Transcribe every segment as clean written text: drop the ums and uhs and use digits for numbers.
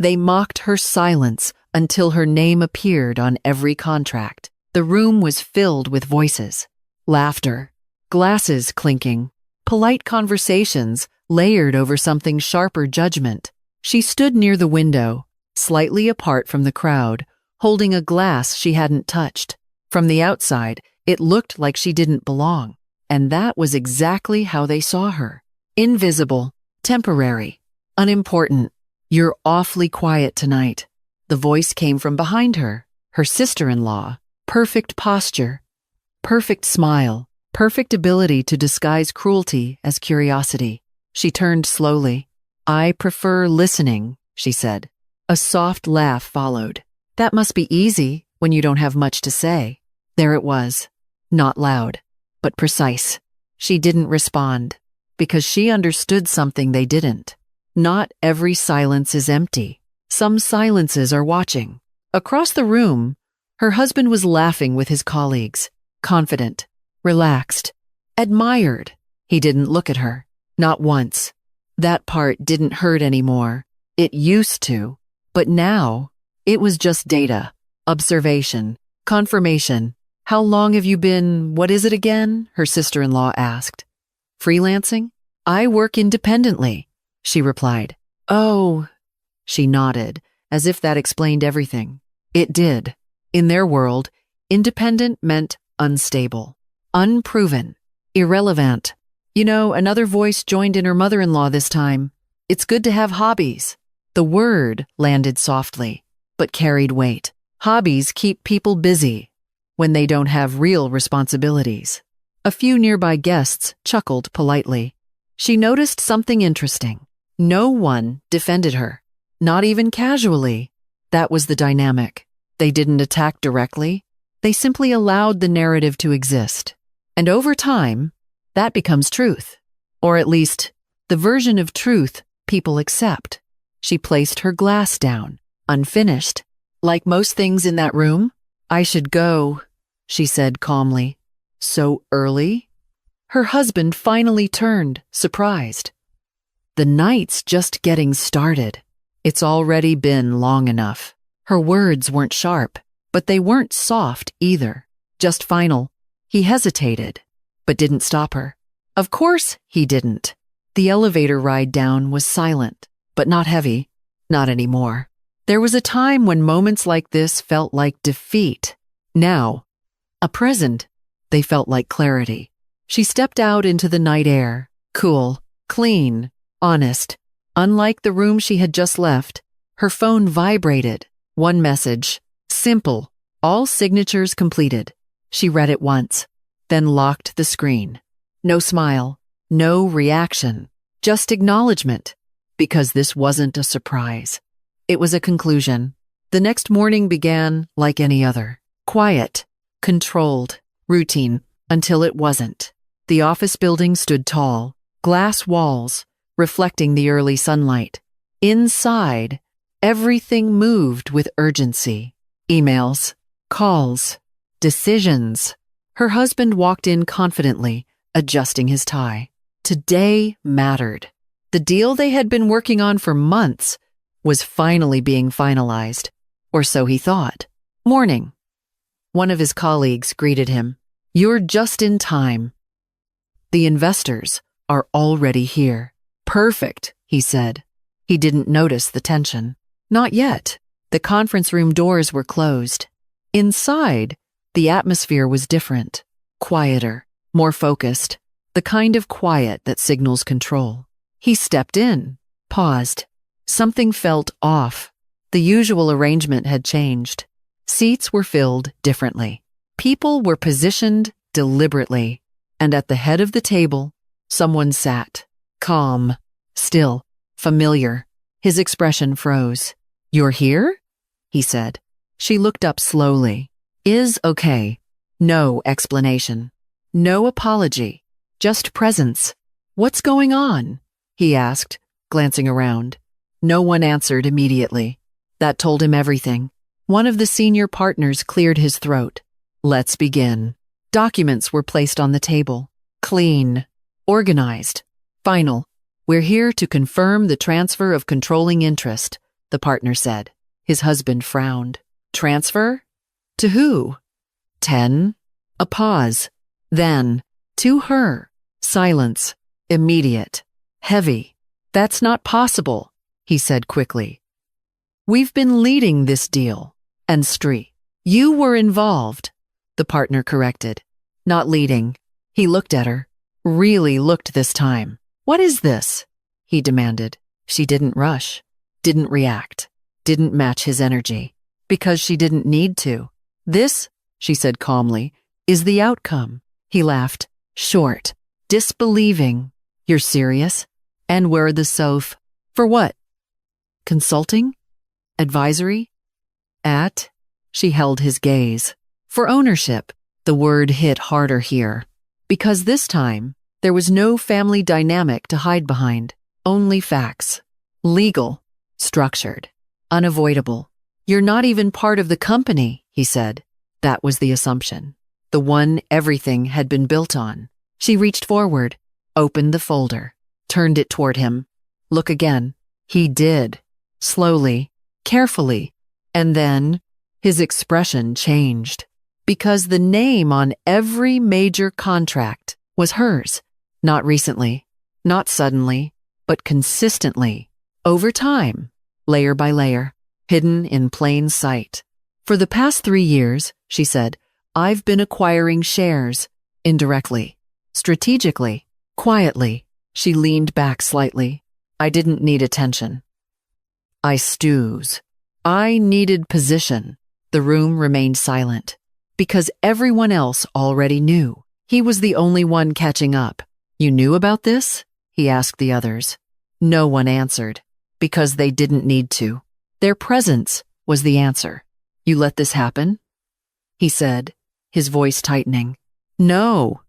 They mocked her silence until her name appeared on every contract. The room was filled with voices, laughter, glasses clinking, polite conversations layered over something sharper judgment. She stood near the window, slightly apart from the crowd, holding a glass she hadn't touched. From the outside, it looked like she didn't belong, and that was exactly how they saw her. Invisible, temporary, unimportant. "You're awfully quiet tonight." The voice came from behind her, her sister-in-law. Perfect posture, perfect smile, perfect ability to disguise cruelty as curiosity. She turned slowly. "I prefer listening," she said. A soft laugh followed. "That must be easy when you don't have much to say." There it was, not loud, but precise. She didn't respond, because she understood something they didn't. Not every silence is empty. Some silences are watching. Across the room, her husband was laughing with his colleagues, confident, relaxed, admired. He didn't look at her, not once. That part didn't hurt anymore. It used to. But now, it was just data, observation, confirmation. "How long have you been, what is it again?" her sister-in-law asked. "Freelancing? I work independently," she replied. "Oh," she nodded, as if that explained everything. It did. In their world, independent meant unstable, unproven, irrelevant. "You know, another voice joined in her mother-in-law this time. It's good to have hobbies." The word landed softly, but carried weight. Hobbies keep people busy when they don't have real responsibilities. A few nearby guests chuckled politely. She noticed something interesting. No one defended her, not even casually. That was the dynamic. They didn't attack directly. They simply allowed the narrative to exist. And over time, that becomes truth. Or at least, the version of truth people accept. She placed her glass down, unfinished. "Like most things in that room, I should go," she said calmly. "So early?" Her husband finally turned, surprised. "The night's just getting started. It's already been long enough." Her words weren't sharp, but they weren't soft either, just final. He hesitated, but didn't stop her. Of course he didn't. The elevator ride down was silent, but not heavy, not anymore. There was a time when moments like this felt like defeat. Now, a present, they felt like clarity. She stepped out into the night air, cool, clean, honest. Unlike the room she had just left, her phone vibrated. One message, simple, all signatures completed. She read it once, then locked the screen. No smile, no reaction, just acknowledgement, because this wasn't a surprise. It was a conclusion. The next morning began like any other. Quiet, controlled, routine, until it wasn't. The office building stood tall, glass walls, reflecting the early sunlight. Inside, everything moved with urgency. Emails, calls, decisions. Her husband walked in confidently, adjusting his tie. Today mattered. The deal they had been working on for months was finally being finalized, or so he thought. "Morning." One of his colleagues greeted him. "You're just in time. The investors are already here." "Perfect," he said. He didn't notice the tension. Not yet. The conference room doors were closed. Inside, the atmosphere was different, quieter, more focused, the kind of quiet that signals control. He stepped in, paused. Something felt off. The usual arrangement had changed. Seats were filled differently. People were positioned deliberately, and at the head of the table, someone sat, calm, still, familiar. His expression froze. "You're here?" he said. She looked up slowly. "Is okay." No explanation. No apology. Just presence. "What's going on?" he asked, glancing around. No one answered immediately. That told him everything. One of the senior partners cleared his throat. "Let's begin." Documents were placed on the table. Clean. Organized. Final. "We're here to confirm the transfer of controlling interest." the partner said. His husband frowned. Transfer? To who? 10. A pause. Then, to her. Silence. Immediate. Heavy. That's not possible, he said quickly. We've been leading this deal. And Stree. You were involved, the partner corrected. Not leading. He looked at her. Really looked this time. What is this? He demanded. She didn't rush. Didn't react. Didn't match his energy. Because she didn't need to. This, she said calmly, is the outcome. He laughed. Short. Disbelieving. You're serious? And where the soph? For what? Consulting? Advisory? At? She held his gaze. For ownership. The word hit harder here. Because this time, there was no family dynamic to hide behind. Only facts. Legal. Structured. Unavoidable. You're not even part of the company, he said. That was the assumption. The one everything had been built on. She reached forward, opened the folder, turned it toward him. Look again. He did. Slowly, carefully. And then, his expression changed. Because the name on every major contract was hers. Not recently, not suddenly, but consistently. Over time, layer by layer, hidden in plain sight. For the past 3 years, she said, I've been acquiring shares, indirectly, strategically, quietly. She leaned back slightly. I didn't need attention. I stews. I needed position. The room remained silent. Because everyone else already knew. He was the only one catching up. You knew about this? He asked the others. No one answered. Because they didn't need to. Their presence was the answer. You let this happen? He said, his voice tightening. No,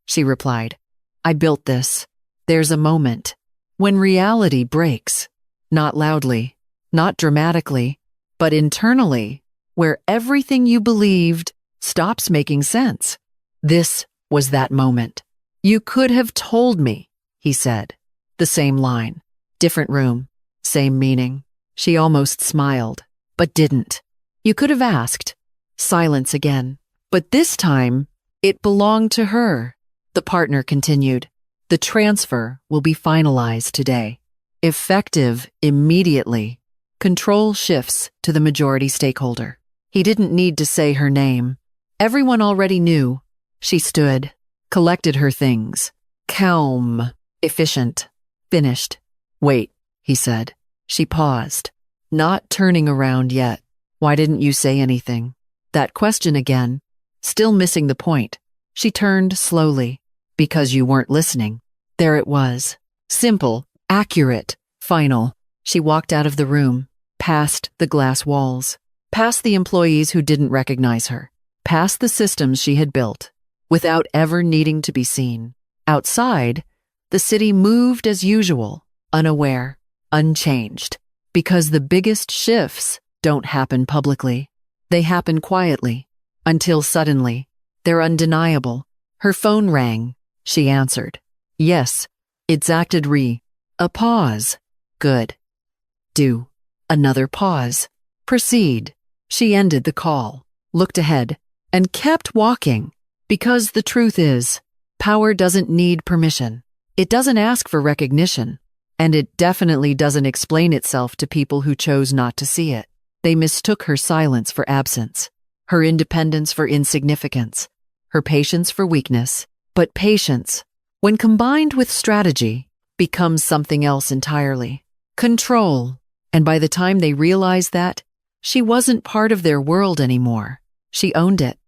she replied. I built this. There's a moment when reality breaks. Not loudly, not dramatically, but internally, where everything you believed stops making sense. This was that moment. You could have told me, he said. The same line, different room, same meaning. She almost smiled, but didn't. You could have asked. Silence again. But this time, it belonged to her. The partner continued. The transfer will be finalized today. Effective immediately. Control shifts to the majority stakeholder. He didn't need to say her name. Everyone already knew. She stood, collected her things. Calm, efficient, finished. Wait, he said. She paused, not turning around yet. Why didn't you say anything? That question again, still missing the point. She turned slowly. Because you weren't listening. There it was. Simple, accurate, final. She walked out of the room, past the glass walls, past the employees who didn't recognize her, past the systems she had built, without ever needing to be seen. Outside, the city moved as usual, unaware, unchanged, because the biggest shifts don't happen publicly. They happen quietly, until suddenly, they're undeniable. Her phone rang. She answered. Yes, it's acted re. A pause. Good. Do. Another pause. Proceed. She ended the call, looked ahead, and kept walking. Because the truth is, power doesn't need permission. It doesn't ask for recognition. And it definitely doesn't explain itself to people who chose not to see it. They mistook her silence for absence, her independence for insignificance, her patience for weakness. But patience, when combined with strategy, becomes something else entirely. Control. And by the time they realized that, she wasn't part of their world anymore. She owned it.